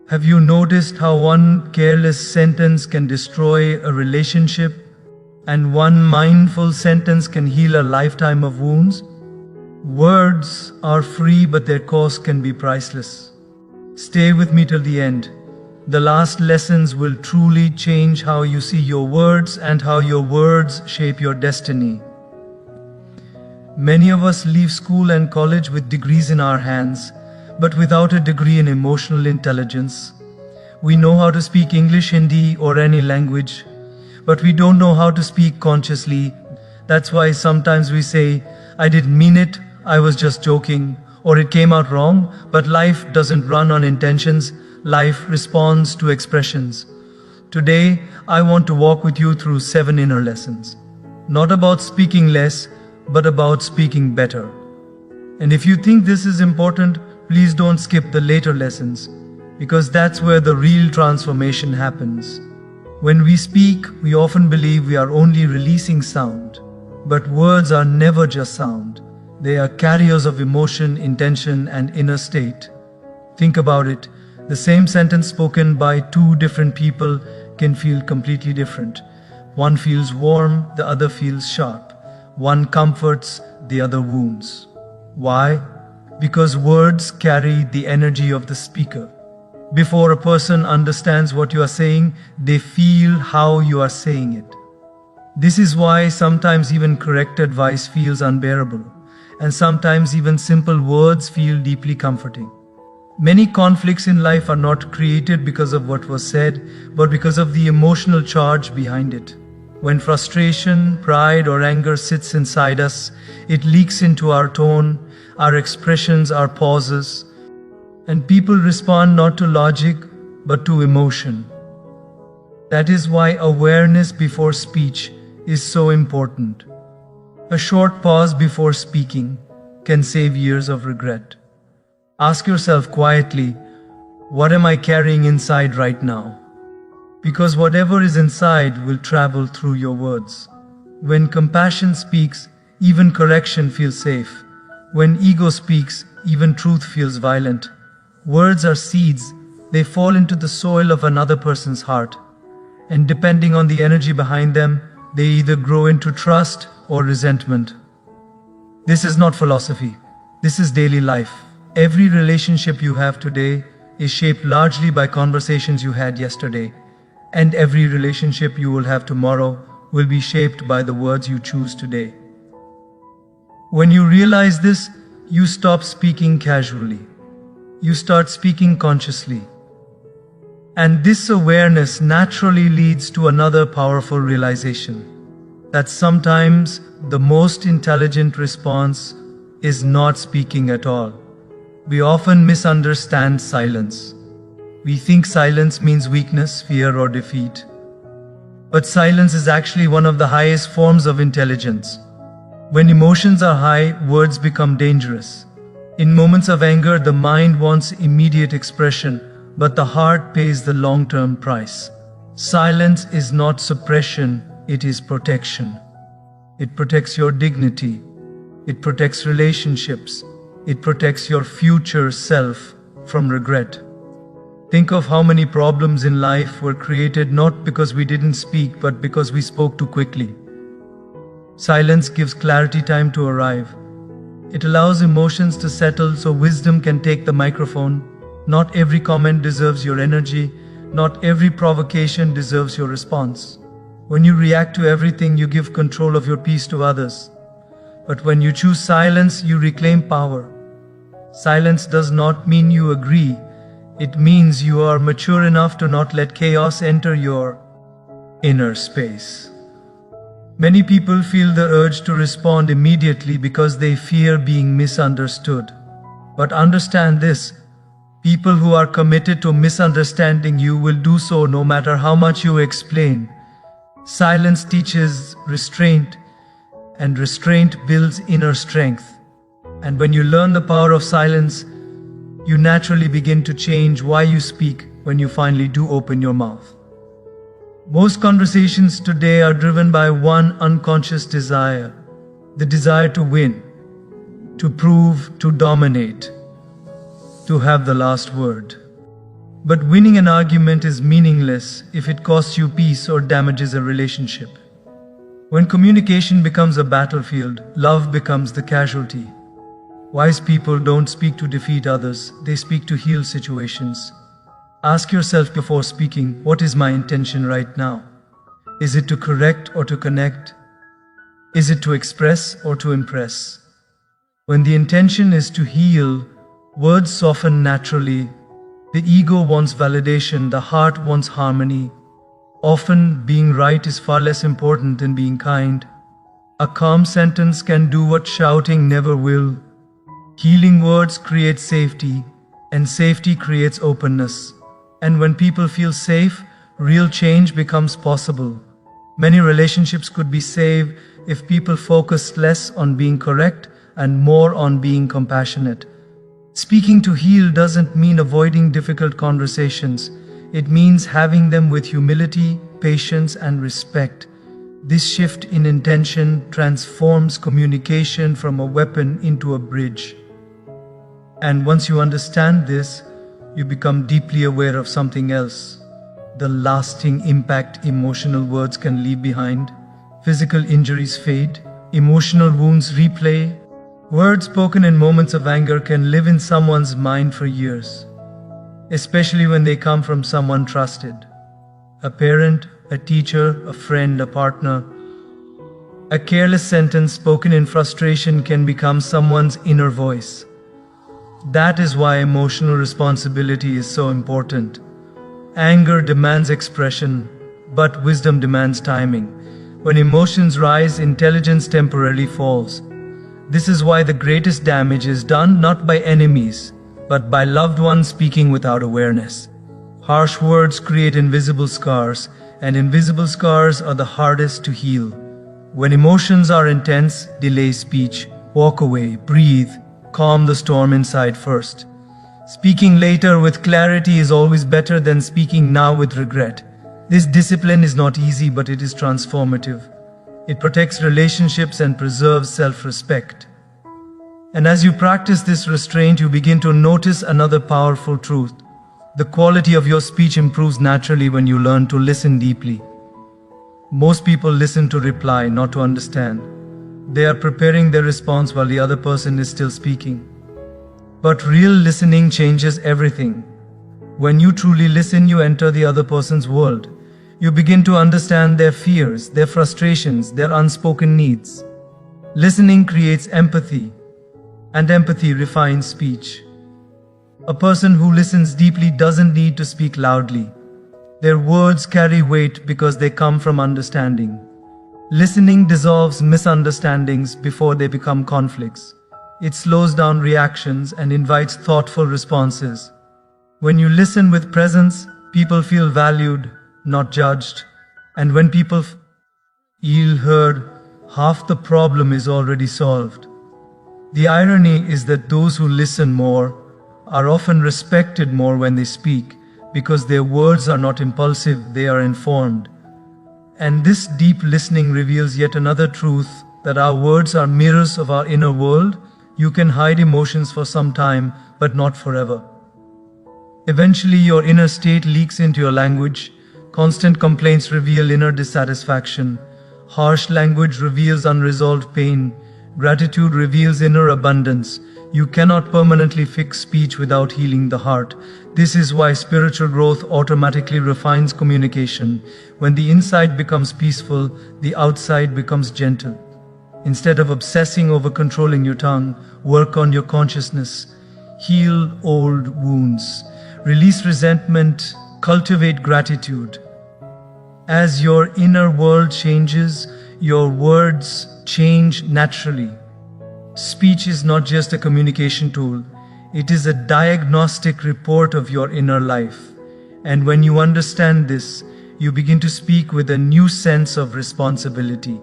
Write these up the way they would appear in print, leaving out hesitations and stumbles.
Have you noticed how one careless sentence can destroy a relationship and one mindful sentence can heal a lifetime of wounds? Words are free, but their cost can be priceless. Stay with me till the end. The last lessons will truly change how you see your words and how your words shape your destiny. Many of us leave school and college with degrees in our hands, but without a degree in emotional intelligence. We know how to speak English, Hindi, or any language, but we don't know how to speak consciously. That's why sometimes we say, "I didn't mean it, I was just joking," or "it came out wrong." But life doesn't run on intentions, life responds to expressions. Today, I want to walk with you through 7 inner lessons. Not about speaking less, but about speaking better. And if you think this is important, please don't skip the later lessons, because that's where the real transformation happens. When we speak, we often believe we are only releasing sound. But words are never just sound. They are carriers of emotion, intention, and inner state. Think about it. The same sentence spoken by 2 different people can feel completely different. One feels warm, the other feels sharp. One comforts, the other wounds. Why? Because words carry the energy of the speaker. Before a person understands what you are saying, they feel how you are saying it. This is why sometimes even correct advice feels unbearable, and sometimes even simple words feel deeply comforting. Many conflicts in life are not created because of what was said, but because of the emotional charge behind it. When frustration, pride, or anger sits inside us, it leaks into our tone, our expressions, our pauses, and people respond not to logic, but to emotion. That is why awareness before speech is so important. A short pause before speaking can save years of regret. Ask yourself quietly, what am I carrying inside right now? Because whatever is inside will travel through your words. When compassion speaks, even correction feels safe. When ego speaks, even truth feels violent. Words are seeds. They fall into the soil of another person's heart. And depending on the energy behind them, they either grow into trust or resentment. This is not philosophy. This is daily life. Every relationship you have today is shaped largely by conversations you had yesterday. And every relationship you will have tomorrow will be shaped by the words you choose today. When you realize this, you stop speaking casually. You start speaking consciously. And this awareness naturally leads to another powerful realization, that sometimes the most intelligent response is not speaking at all. We often misunderstand silence. We think silence means weakness, fear, or defeat. But silence is actually one of the highest forms of intelligence. When emotions are high, words become dangerous. In moments of anger, the mind wants immediate expression, but the heart pays the long-term price. Silence is not suppression, it is protection. It protects your dignity. It protects relationships. It protects your future self from regret. Think of how many problems in life were created not because we didn't speak, but because we spoke too quickly. Silence gives clarity time to arrive. It allows emotions to settle so wisdom can take the microphone. Not every comment deserves your energy. Not every provocation deserves your response. When you react to everything, you give control of your peace to others. But when you choose silence, you reclaim power. Silence does not mean you agree. It means you are mature enough to not let chaos enter your inner space. Many people feel the urge to respond immediately because they fear being misunderstood. But understand this, people who are committed to misunderstanding you will do so no matter how much you explain. Silence teaches restraint, and restraint builds inner strength. And when you learn the power of silence, you naturally begin to change why you speak when you finally do open your mouth. Most conversations today are driven by one unconscious desire, the desire to win, to prove, to dominate, to have the last word. But winning an argument is meaningless if it costs you peace or damages a relationship. When communication becomes a battlefield, love becomes the casualty. Wise people don't speak to defeat others, they speak to heal situations. Ask yourself before speaking, what is my intention right now? Is it to correct or to connect? Is it to express or to impress? When the intention is to heal, words soften naturally. The ego wants validation, the heart wants harmony. Often, being right is far less important than being kind. A calm sentence can do what shouting never will. Healing words create safety, and safety creates openness. And when people feel safe, real change becomes possible. Many relationships could be saved if people focused less on being correct and more on being compassionate. Speaking to heal doesn't mean avoiding difficult conversations. It means having them with humility, patience, and respect. This shift in intention transforms communication from a weapon into a bridge. And once you understand this, you become deeply aware of something else. The lasting impact emotional words can leave behind. Physical injuries fade, emotional wounds replay. Words spoken in moments of anger can live in someone's mind for years, especially when they come from someone trusted. A parent, a teacher, a friend, a partner. A careless sentence spoken in frustration can become someone's inner voice. That is why emotional responsibility is so important. Anger demands expression, but wisdom demands timing. When emotions rise, intelligence temporarily falls. This is why the greatest damage is done not by enemies, but by loved ones speaking without awareness. Harsh words create invisible scars, and invisible scars are the hardest to heal. When emotions are intense, delay speech, walk away, breathe, calm the storm inside first. Speaking later with clarity is always better than speaking now with regret. This discipline is not easy, but it is transformative. It protects relationships and preserves self-respect. And as you practice this restraint, you begin to notice another powerful truth. The quality of your speech improves naturally when you learn to listen deeply. Most people listen to reply, not to understand. They are preparing their response while the other person is still speaking. But real listening changes everything. When you truly listen, you enter the other person's world. You begin to understand their fears, their frustrations, their unspoken needs. Listening creates empathy, and empathy refines speech. A person who listens deeply doesn't need to speak loudly. Their words carry weight because they come from understanding. Listening dissolves misunderstandings before they become conflicts. It slows down reactions and invites thoughtful responses. When you listen with presence, people feel valued, not judged. And when people feel heard, half the problem is already solved. The irony is that those who listen more are often respected more when they speak, because their words are not impulsive, they are informed. And this deep listening reveals yet another truth, that our words are mirrors of our inner world. You can hide emotions for some time, but not forever. Eventually, your inner state leaks into your language. Constant complaints reveal inner dissatisfaction. Harsh language reveals unresolved pain. Gratitude reveals inner abundance. You cannot permanently fix speech without healing the heart. This is why spiritual growth automatically refines communication. When the inside becomes peaceful, the outside becomes gentle. Instead of obsessing over controlling your tongue, work on your consciousness. Heal old wounds. Release resentment. Cultivate gratitude. As your inner world changes, your words change naturally. Speech is not just a communication tool, it is a diagnostic report of your inner life. And when you understand this, you begin to speak with a new sense of responsibility,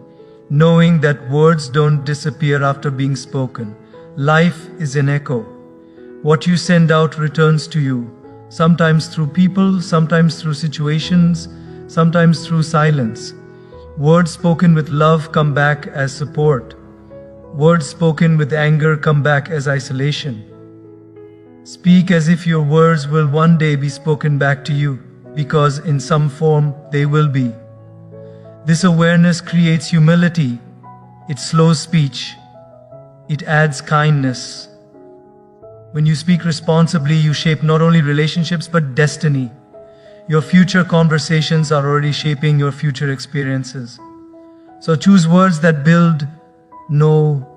knowing that words don't disappear after being spoken. Life is an echo. What you send out returns to you, sometimes through people, sometimes through situations, sometimes through silence. Words spoken with love come back as support. Words spoken with anger come back as isolation. Speak as if your words will one day be spoken back to you, because in some form they will be. This awareness creates humility. It slows speech. It adds kindness. When you speak responsibly, you shape not only relationships but destiny. Your future conversations are already shaping your future experiences. So choose words that build, no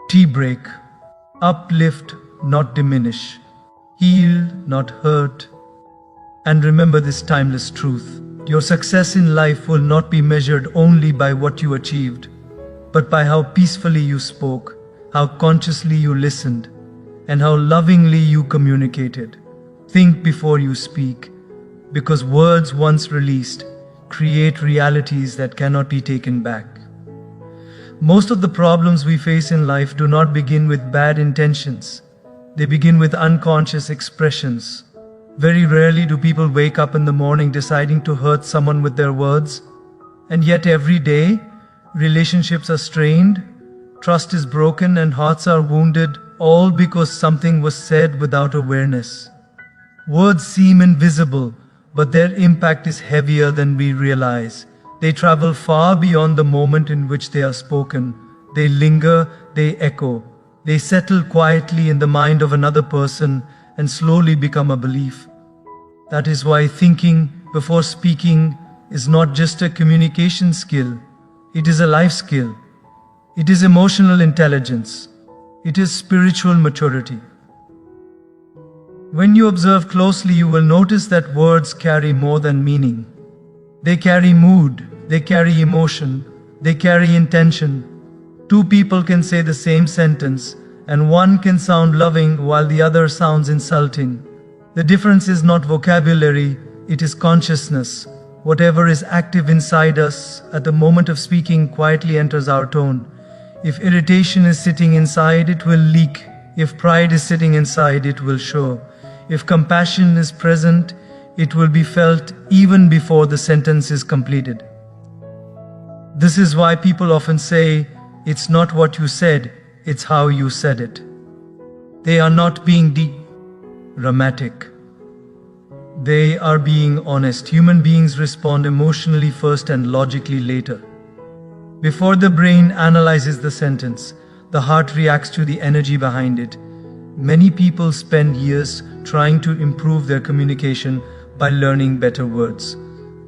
tea break, uplift, not diminish, heal, not hurt. And remember this timeless truth. Your success in life will not be measured only by what you achieved, but by how peacefully you spoke, how consciously you listened, and how lovingly you communicated. Think before you speak, because words once released create realities that cannot be taken back. Most of the problems we face in life do not begin with bad intentions. They begin with unconscious expressions. Very rarely do people wake up in the morning deciding to hurt someone with their words. And yet every day, relationships are strained, trust is broken, and hearts are wounded, all because something was said without awareness. Words seem invisible, but their impact is heavier than we realize. They travel far beyond the moment in which they are spoken. They linger, they echo. They settle quietly in the mind of another person and slowly become a belief. That is why thinking before speaking is not just a communication skill. It is a life skill. It is emotional intelligence. It is spiritual maturity. When you observe closely, you will notice that words carry more than meaning. They carry mood, they carry emotion, they carry intention. Two people can say the same sentence, and one can sound loving while the other sounds insulting. The difference is not vocabulary, it is consciousness. Whatever is active inside us at the moment of speaking quietly enters our tone. If irritation is sitting inside, it will leak. If pride is sitting inside, it will show. If compassion is present, it will be felt even before the sentence is completed. This is why people often say, it's not what you said, it's how you said it. They are not being dramatic. They are being honest. Human beings respond emotionally first and logically later. Before the brain analyzes the sentence, the heart reacts to the energy behind it. Many people spend years trying to improve their communication by learning better words.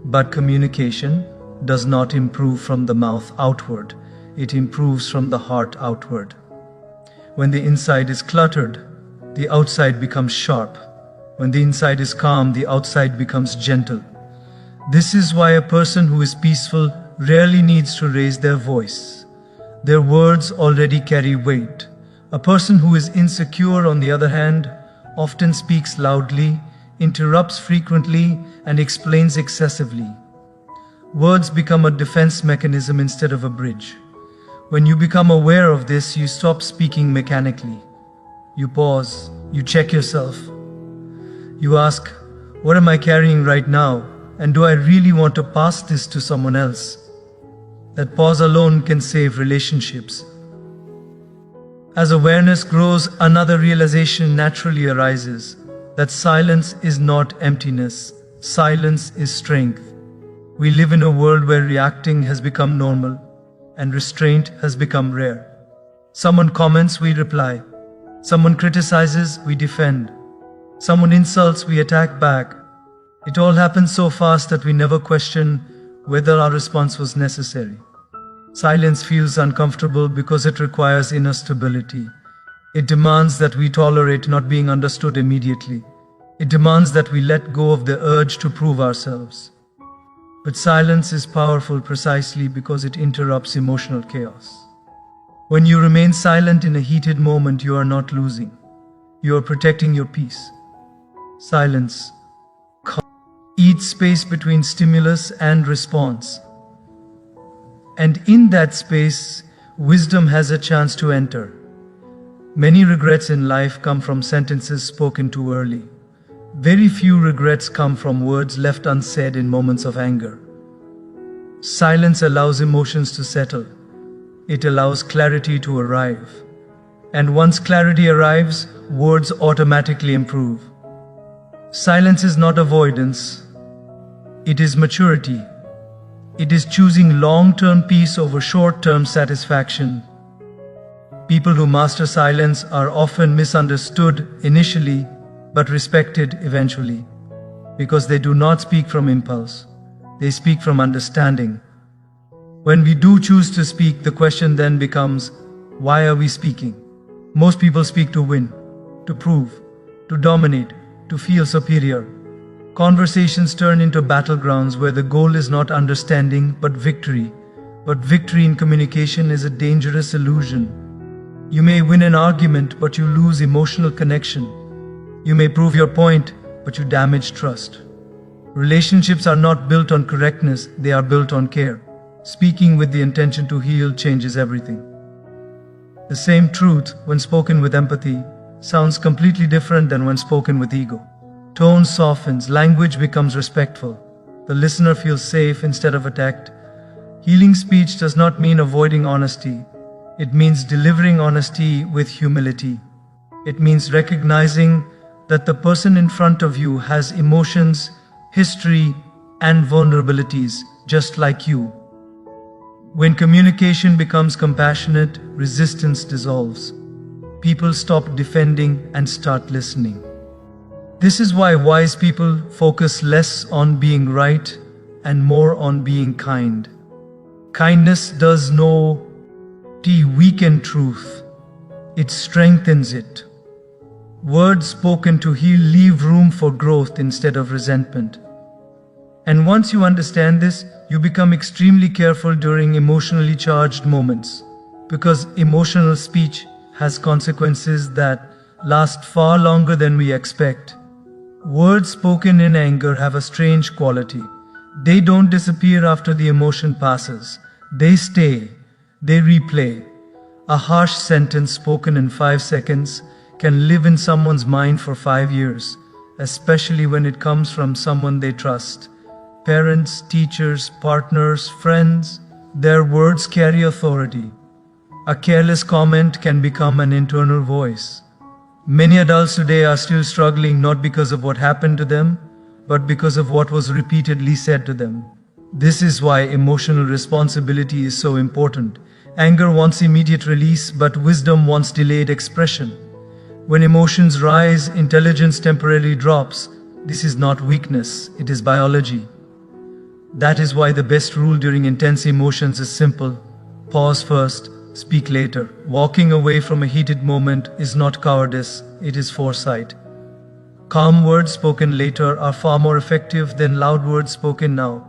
But communication does not improve from the mouth outward. It improves from the heart outward. When the inside is cluttered, the outside becomes sharp. When the inside is calm, the outside becomes gentle. This is why a person who is peaceful rarely needs to raise their voice. Their words already carry weight. A person who is insecure, on the other hand, often speaks loudly, interrupts frequently, and explains excessively. Words become a defense mechanism instead of a bridge. When you become aware of this, you stop speaking mechanically. You pause, you check yourself. You ask, what am I carrying right now? And do I really want to pass this to someone else? That pause alone can save relationships. As awareness grows, another realization naturally arises, that silence is not emptiness. Silence is strength. We live in a world where reacting has become normal and restraint has become rare. Someone comments, we reply. Someone criticizes, we defend. Someone insults, we attack back. It all happens so fast that we never question whether our response was necessary. Silence feels uncomfortable because it requires inner stability. It demands that we tolerate not being understood immediately. It demands that we let go of the urge to prove ourselves. But silence is powerful precisely because it interrupts emotional chaos. When you remain silent in a heated moment, you are not losing. You are protecting your peace. Silence eats space between stimulus and response. And in that space, wisdom has a chance to enter. Many regrets in life come from sentences spoken too early. Very few regrets come from words left unsaid in moments of anger. Silence allows emotions to settle. It allows clarity to arrive. And once clarity arrives, words automatically improve. Silence is not avoidance. It is maturity. It is choosing long-term peace over short-term satisfaction. People who master silence are often misunderstood initially, but respected eventually, because they do not speak from impulse. They speak from understanding. When we do choose to speak, the question then becomes, why are we speaking? Most people speak to win, to prove, to dominate, to feel superior. Conversations turn into battlegrounds where the goal is not understanding but victory. But victory in communication is a dangerous illusion. You may win an argument, but you lose emotional connection. You may prove your point, but you damage trust. Relationships are not built on correctness, they are built on care. Speaking with the intention to heal changes everything. The same truth, when spoken with empathy, sounds completely different than when spoken with ego. Tone softens, language becomes respectful. The listener feels safe instead of attacked. Healing speech does not mean avoiding honesty. It means delivering honesty with humility. It means recognizing that the person in front of you has emotions, history, and vulnerabilities, just like you. When communication becomes compassionate, resistance dissolves. People stop defending and start listening. This is why wise people focus less on being right and more on being kind. Kindness does not weaken truth, it strengthens it. Words spoken to heal leave room for growth instead of resentment. And once you understand this, you become extremely careful during emotionally charged moments, because emotional speech has consequences that last far longer than we expect. Words spoken in anger have a strange quality. They don't disappear after the emotion passes. They stay. They replay. A harsh sentence spoken in 5 seconds can live in someone's mind for 5 years, especially when it comes from someone they trust. Parents, teachers, partners, friends, their words carry authority. A careless comment can become an internal voice. Many adults today are still struggling not because of what happened to them, but because of what was repeatedly said to them. This is why emotional responsibility is so important. Anger wants immediate release, but wisdom wants delayed expression. When emotions rise, intelligence temporarily drops. This is not weakness, it is biology. That is why the best rule during intense emotions is simple. Pause first. Speak later. Walking away from a heated moment is not cowardice, it is foresight. Calm words spoken later are far more effective than loud words spoken now.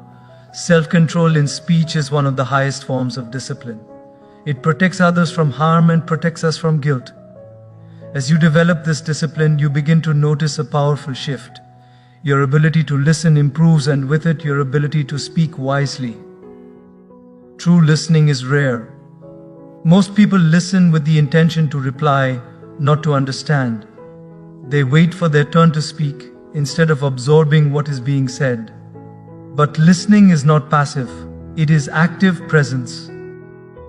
Self-control in speech is one of the highest forms of discipline. It protects others from harm and protects us from guilt. As you develop this discipline, you begin to notice a powerful shift. Your ability to listen improves, and with it, your ability to speak wisely. True listening is rare. Most people listen with the intention to reply, not to understand. They wait for their turn to speak instead of absorbing what is being said. But listening is not passive, it is active presence.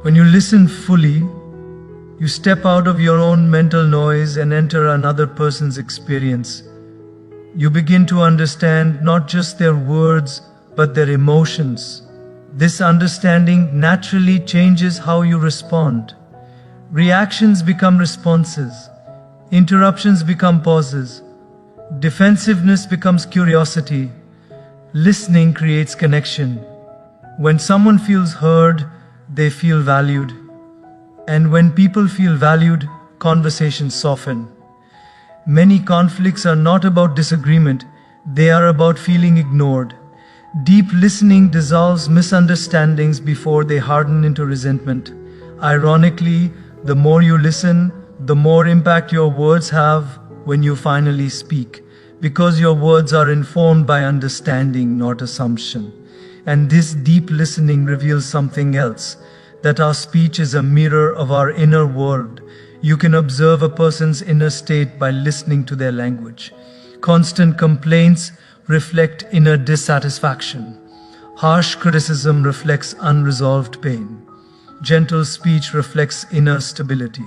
When you listen fully, you step out of your own mental noise and enter another person's experience. You begin to understand not just their words, but their emotions. This understanding naturally changes how you respond. Reactions become responses. Interruptions become pauses. Defensiveness becomes curiosity. Listening creates connection. When someone feels heard, they feel valued. And when people feel valued, conversations soften. Many conflicts are not about disagreement, they are about feeling ignored. Deep listening dissolves misunderstandings before they harden into resentment. Ironically, the more you listen, the more impact your words have when you finally speak, because your words are informed by understanding, not assumption. And this deep listening reveals something else, that our speech is a mirror of our inner world. You can observe a person's inner state by listening to their language. Constant complaints reflect inner dissatisfaction. Harsh criticism reflects unresolved pain. Gentle speech reflects inner stability.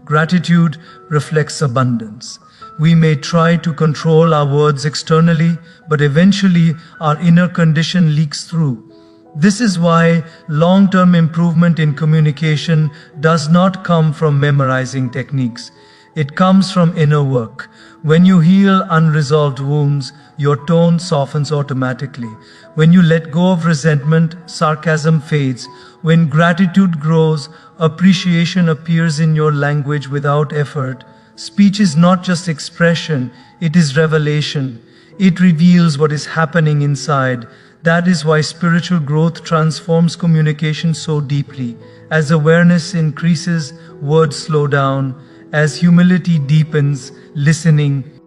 Gratitude reflects abundance. We may try to control our words externally, but eventually our inner condition leaks through. This is why long-term improvement in communication does not come from memorizing techniques. It comes from inner work. When you heal unresolved wounds, your tone softens automatically. When you let go of resentment, sarcasm fades. When gratitude grows, appreciation appears in your language without effort. Speech is not just expression, it is revelation. It reveals what is happening inside. That is why spiritual growth transforms communication so deeply. As awareness increases, words slow down. As humility deepens, listening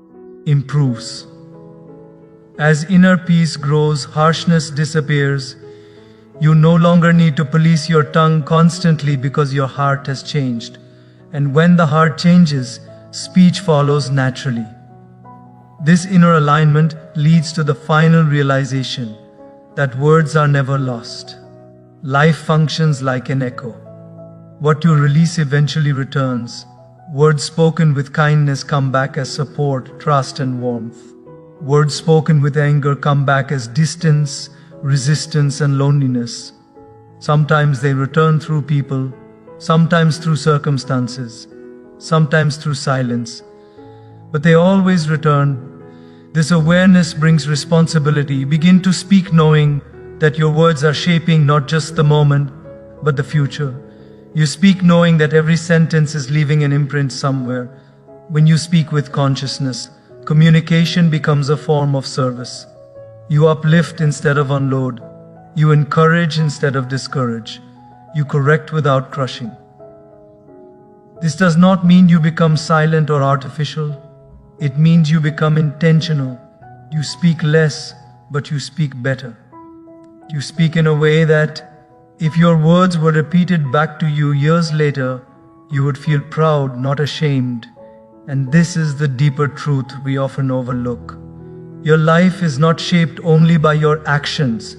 improves. As inner peace grows, harshness disappears. You no longer need to police your tongue constantly because your heart has changed. And when the heart changes, speech follows naturally. This inner alignment leads to the final realization that words are never lost. Life functions like an echo. What you release eventually returns. Words spoken with kindness come back as support, trust, and warmth. Words spoken with anger come back as distance, resistance, and loneliness. Sometimes they return through people, sometimes through circumstances, sometimes through silence. But they always return. This awareness brings responsibility. Begin to speak knowing that your words are shaping not just the moment, but the future. You speak knowing that every sentence is leaving an imprint somewhere. When you speak with consciousness, communication becomes a form of service. You uplift instead of unload. You encourage instead of discourage. You correct without crushing. This does not mean you become silent or artificial. It means you become intentional. You speak less, but you speak better. You speak in a way that, if your words were repeated back to you years later, you would feel proud, not ashamed. And this is the deeper truth we often overlook. Your life is not shaped only by your actions.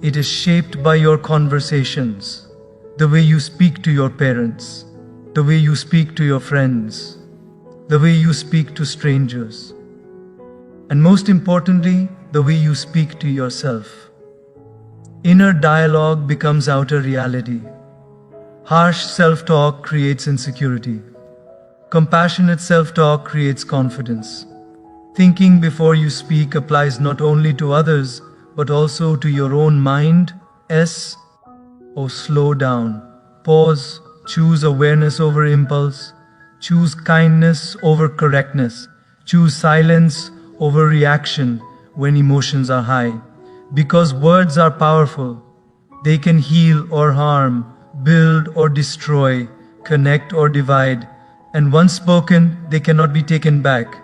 It is shaped by your conversations. The way you speak to your parents, the way you speak to your friends, the way you speak to strangers, and most importantly, the way you speak to yourself. Inner dialogue becomes outer reality. Harsh self-talk creates insecurity. Compassionate self-talk creates confidence. Thinking before you speak applies not only to others, but also to your own mind. Slow down. Pause. Choose awareness over impulse. Choose kindness over correctness. Choose silence over reaction when emotions are high. Because words are powerful. They can heal or harm, build or destroy, connect or divide. And once spoken, they cannot be taken back.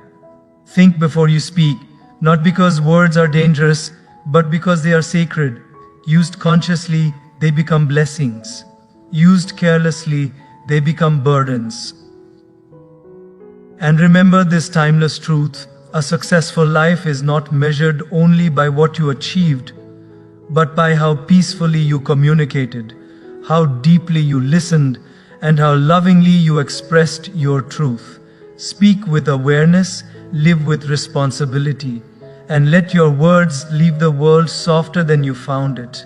Think before you speak, not because words are dangerous, but because they are sacred. Used consciously, they become blessings. Used carelessly, they become burdens. And remember this timeless truth: a successful life is not measured only by what you achieved, but by how peacefully you communicated, how deeply you listened, and how lovingly you expressed your truth. Speak with awareness, live with responsibility, and let your words leave the world softer than you found it.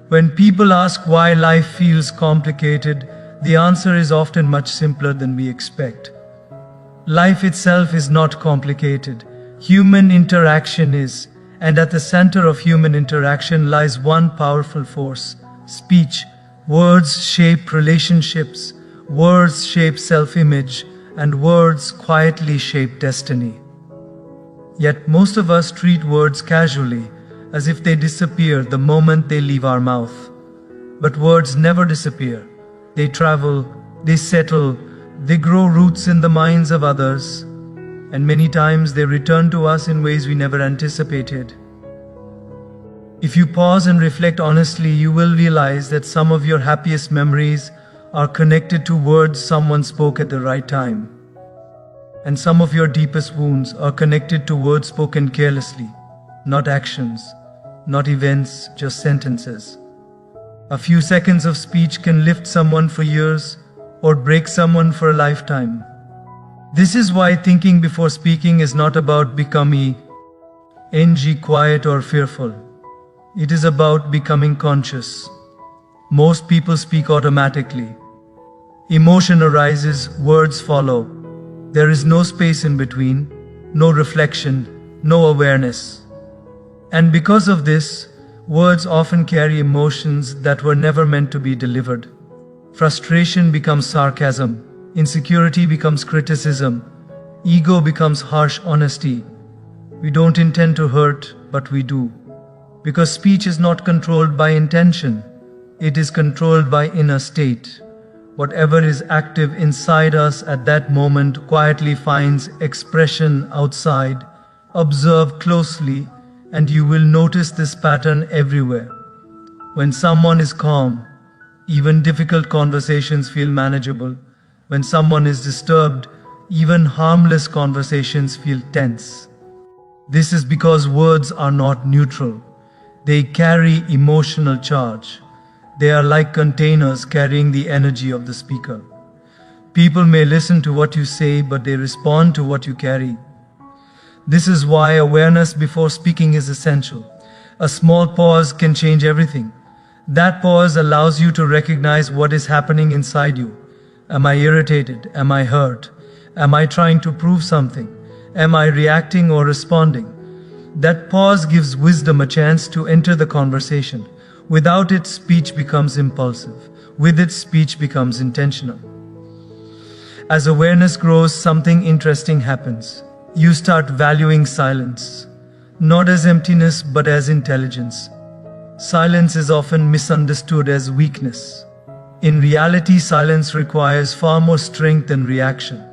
When people ask why life feels complicated, the answer is often much simpler than we expect. Life itself is not complicated. Human interaction is, and at the center of human interaction lies one powerful force: speech. Words shape relationships, words shape self-image, and words quietly shape destiny. Yet most of us treat words casually, as if they disappear the moment they leave our mouth. But words never disappear. They travel, they settle, they grow roots in the minds of others, and many times they return to us in ways we never anticipated. If you pause and reflect honestly, you will realize that some of your happiest memories are connected to words someone spoke at the right time. And some of your deepest wounds are connected to words spoken carelessly, not actions, not events, just sentences. A few seconds of speech can lift someone for years, or break someone for a lifetime. This is why thinking before speaking is not about becoming quiet or fearful. It is about becoming conscious. Most people speak automatically. Emotion arises, words follow. There is no space in between, no reflection, no awareness. And because of this, words often carry emotions that were never meant to be delivered. Frustration becomes sarcasm, insecurity becomes criticism, ego becomes harsh honesty. We don't intend to hurt, but we do. Because speech is not controlled by intention, it is controlled by inner state. Whatever is active inside us at that moment quietly finds expression outside. Observe closely, and you will notice this pattern everywhere. When someone is calm, even difficult conversations feel manageable. When someone is disturbed, even harmless conversations feel tense. This is because words are not neutral. They carry emotional charge. They are like containers carrying the energy of the speaker. People may listen to what you say, but they respond to what you carry. This is why awareness before speaking is essential. A small pause can change everything. That pause allows you to recognize what is happening inside you. Am I irritated? Am I hurt? Am I trying to prove something? Am I reacting or responding? That pause gives wisdom a chance to enter the conversation. Without it, speech becomes impulsive. With it, speech becomes intentional. As awareness grows, something interesting happens. You start valuing silence, not as emptiness but as intelligence. Silence is often misunderstood as weakness. In reality, silence requires far more strength than reaction.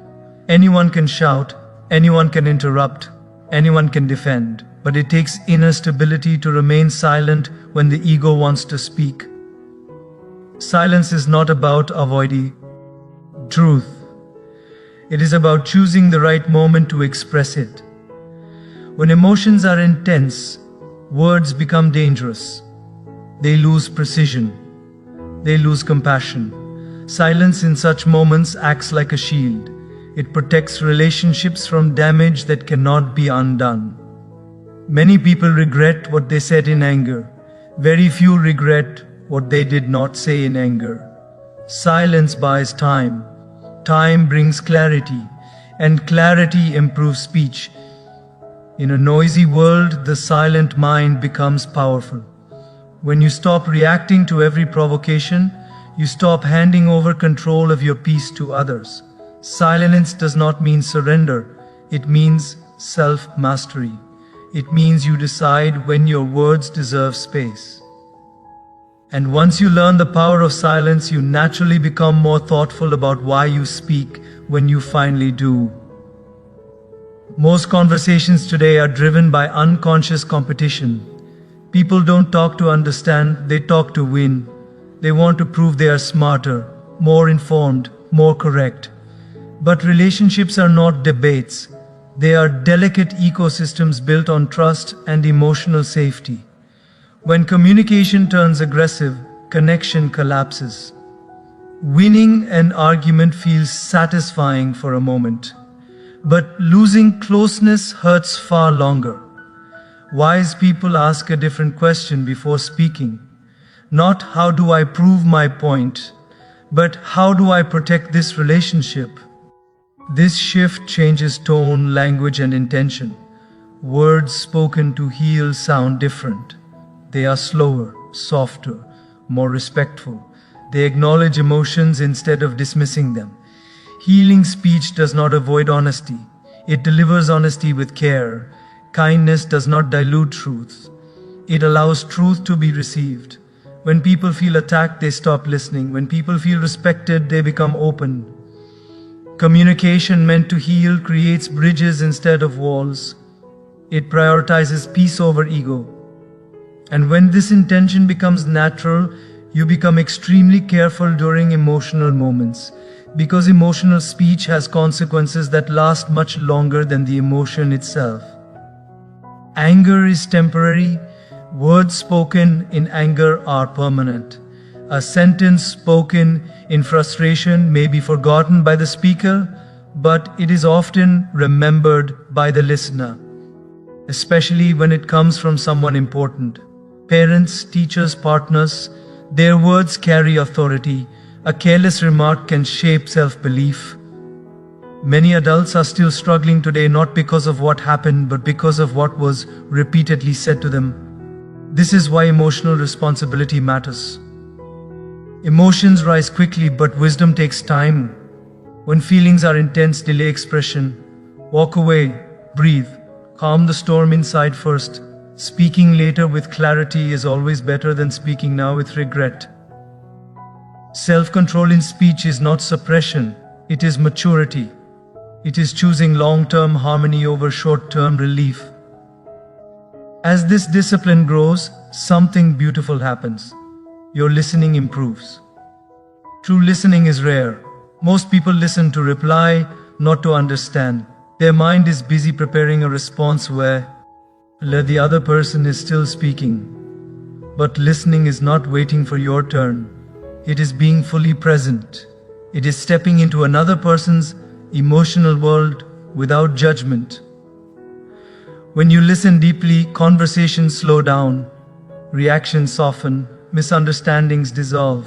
Anyone can shout, anyone can interrupt, anyone can defend, but it takes inner stability to remain silent when the ego wants to speak. Silence is not about avoiding truth. It is about choosing the right moment to express it. When emotions are intense, words become dangerous. They lose precision. They lose compassion. Silence in such moments acts like a shield. It protects relationships from damage that cannot be undone. Many people regret what they said in anger. Very few regret what they did not say in anger. Silence buys time. Time brings clarity, and clarity improves speech. In a noisy world, the silent mind becomes powerful. When you stop reacting to every provocation, you stop handing over control of your peace to others. Silence does not mean surrender. It means self-mastery. It means you decide when your words deserve space. And once you learn the power of silence, you naturally become more thoughtful about why you speak when you finally do. Most conversations today are driven by unconscious competition. People don't talk to understand, they talk to win. They want to prove they are smarter, more informed, more correct. But relationships are not debates. They are delicate ecosystems built on trust and emotional safety. When communication turns aggressive, connection collapses. Winning an argument feels satisfying for a moment, but losing closeness hurts far longer. Wise people ask a different question before speaking. Not how do I prove my point, but how do I protect this relationship? This shift changes tone, language, and intention. Words spoken to heal sound different. They are slower, softer, more respectful. They acknowledge emotions instead of dismissing them. Healing speech does not avoid honesty. It delivers honesty with care. Kindness does not dilute truth. It allows truth to be received. When people feel attacked, they stop listening. When people feel respected, they become open. Communication meant to heal creates bridges instead of walls. It prioritizes peace over ego. And when this intention becomes natural, you become extremely careful during emotional moments, because emotional speech has consequences that last much longer than the emotion itself. Anger is temporary. Words spoken in anger are permanent. A sentence spoken in frustration may be forgotten by the speaker, but it is often remembered by the listener, especially when it comes from someone important. Parents, teachers, partners, their words carry authority. A careless remark can shape self-belief. Many adults are still struggling today not because of what happened, but because of what was repeatedly said to them. This is why emotional responsibility matters. Emotions rise quickly, but wisdom takes time. When feelings are intense, delay expression. Walk away, breathe, calm the storm inside first. Speaking later with clarity is always better than speaking now with regret. Self-control in speech is not suppression, it is maturity. It is choosing long-term harmony over short-term relief. As this discipline grows, something beautiful happens. Your listening improves. True listening is rare. Most people listen to reply, not to understand. Their mind is busy preparing a response where the other person is still speaking. But listening is not waiting for your turn. It is being fully present. It is stepping into another person's emotional world without judgment. When you listen deeply, conversations slow down, reactions soften, misunderstandings dissolve.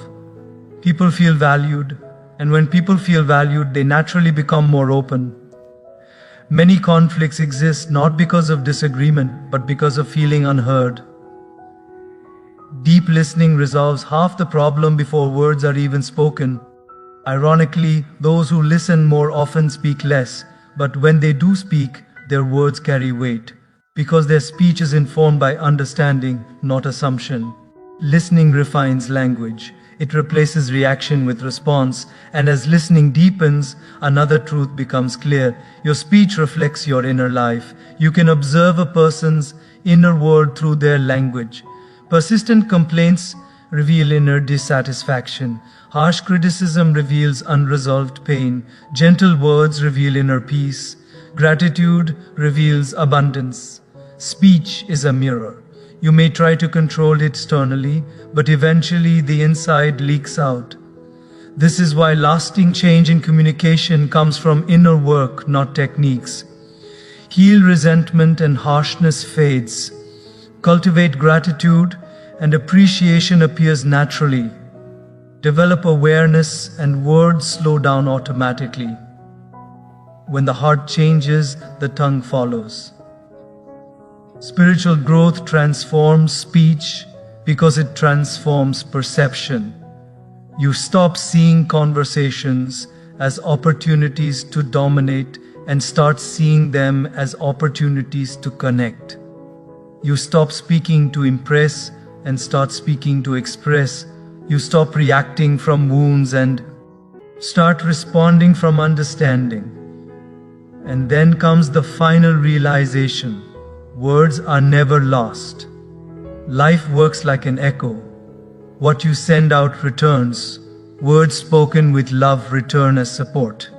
People feel valued, and when people feel valued, they naturally become more open. Many conflicts exist not because of disagreement, but because of feeling unheard. Deep listening resolves half the problem before words are even spoken. Ironically, those who listen more often speak less, but when they do speak, their words carry weight, because their speech is informed by understanding, not assumption. Listening refines language. It replaces reaction with response, and as listening deepens, another truth becomes clear. Your speech reflects your inner life. You can observe a person's inner world through their language. Persistent complaints reveal inner dissatisfaction. Harsh criticism reveals unresolved pain. Gentle words reveal inner peace. Gratitude reveals abundance. Speech is a mirror. You may try to control it externally, but eventually the inside leaks out. This is why lasting change in communication comes from inner work, not techniques. Heal resentment and harshness fades. Cultivate gratitude and appreciation appears naturally. Develop awareness and words slow down automatically. When the heart changes, the tongue follows. Spiritual growth transforms speech because it transforms perception. You stop seeing conversations as opportunities to dominate and start seeing them as opportunities to connect. You stop speaking to impress and start speaking to express. You stop reacting from wounds and start responding from understanding. And then comes the final realization. Words are never lost. Life works like an echo. What you send out returns. Words spoken with love return as support.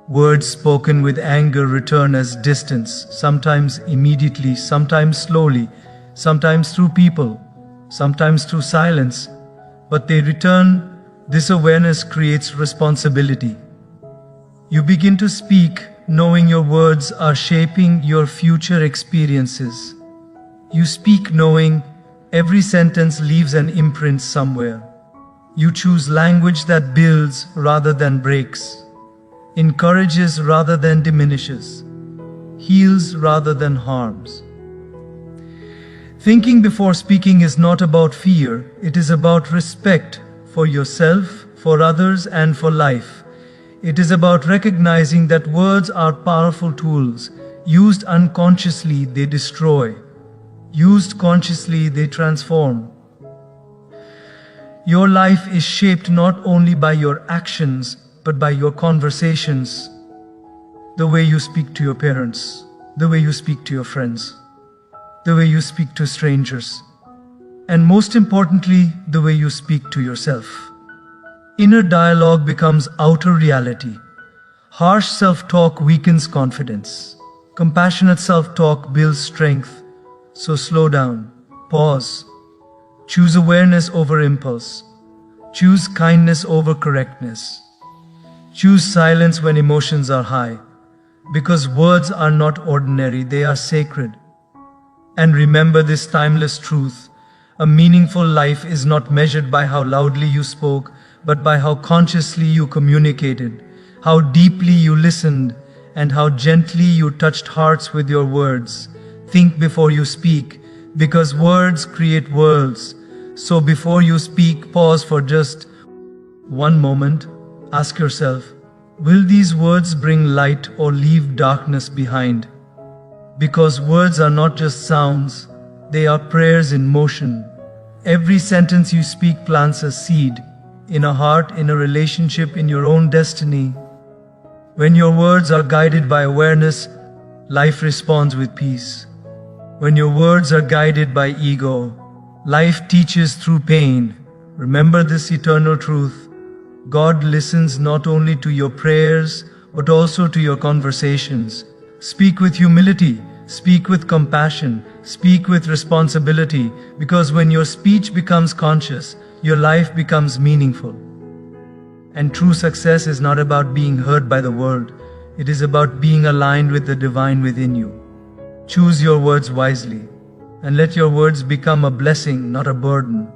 Words spoken with anger return as distance, sometimes immediately, sometimes slowly, sometimes through people, sometimes through silence. But they return. This awareness creates responsibility. You begin to speak knowing your words are shaping your future experiences. You speak knowing every sentence leaves an imprint somewhere. You choose language that builds rather than breaks, encourages rather than diminishes, heals rather than harms. Thinking before speaking is not about fear, it is about respect for yourself, for others, and for life. It is about recognizing that words are powerful tools. Used unconsciously, they destroy. Used consciously, they transform. Your life is shaped not only by your actions, but by your conversations. The way you speak to your parents, the way you speak to your friends, the way you speak to strangers, and most importantly, the way you speak to yourself. Inner dialogue becomes outer reality. Harsh self-talk weakens confidence. Compassionate self-talk builds strength. So slow down, pause, choose awareness over impulse, Choose kindness over correctness. Choose silence when emotions are high, because words are not ordinary, they are sacred. And remember this timeless truth: a meaningful life is not measured by how loudly you spoke, but by how consciously you communicated, how deeply you listened, and how gently you touched hearts with your words. Think before you speak, because words create worlds. So before you speak, pause for just one moment. Ask yourself, will these words bring light or leave darkness behind? Because words are not just sounds, they are prayers in motion. Every sentence you speak plants a seed, in a heart, in a relationship, in your own destiny. When your words are guided by awareness, life responds with peace. When your words are guided by ego, life teaches through pain. Remember this eternal truth: God listens not only to your prayers, but also to your conversations. Speak with humility, speak with compassion, speak with responsibility, because when your speech becomes conscious, your life becomes meaningful. And true success is not about being heard by the world, it is about being aligned with the divine within you. Choose your words wisely, and let your words become a blessing, not a burden.